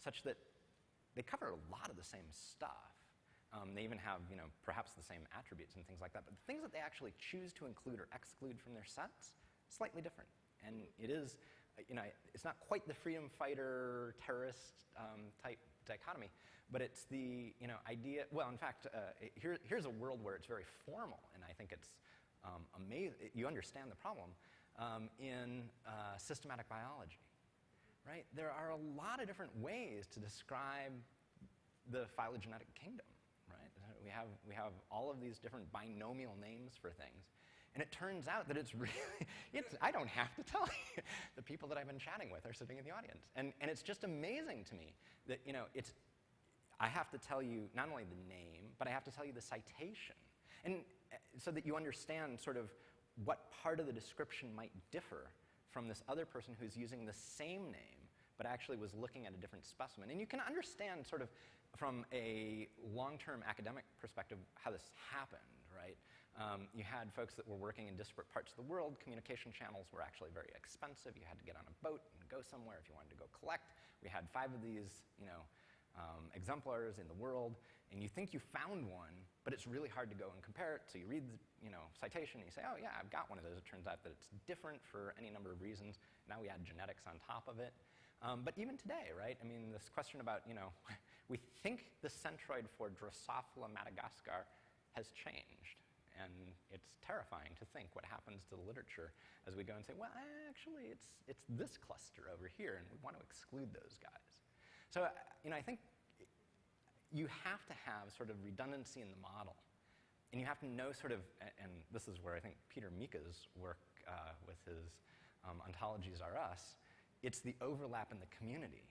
such that they cover a lot of the same stuff. They even have, perhaps the same attributes and things like that. But the things that they actually choose to include or exclude from their sets, slightly different. And it is, it's not quite the freedom fighter, terrorist type dichotomy, but it's the, idea. Well, in fact, here's a world where it's very formal, and I think it's amazing. You understand the problem in systematic biology, right? There are a lot of different ways to describe the phylogenetic kingdom. Right? We have all of these different binomial names for things. And it turns out that it's really, I don't have to tell you. The people that I've been chatting with are sitting in the audience. And it's just amazing to me that, I have to tell you not only the name, but I have to tell you the citation. And so that you understand sort of what part of the description might differ from this other person who's using the same name, but actually was looking at a different specimen. And you can understand sort of from a long-term academic perspective how this happened, right? You had folks that were working in disparate parts of the world. Communication channels were actually very expensive. You had to get on a boat and go somewhere if you wanted to go collect. We had 5 of these, exemplars in the world, and you think you found one, but it's really hard to go and compare it. So you read the, citation, and you say, oh yeah, I've got one of those. It turns out that it's different for any number of reasons. Now we add genetics on top of it. But even today, right? I mean, this question about, we think the centroid for Drosophila madagascar has changed. And it's terrifying to think what happens to the literature as we go and say, well, actually, it's this cluster over here, and we want to exclude those guys. So, I think you have to have sort of redundancy in the model. And you have to know sort of, and this is where I think Peter Mika's work with his ontologies are us, it's the overlap in the community.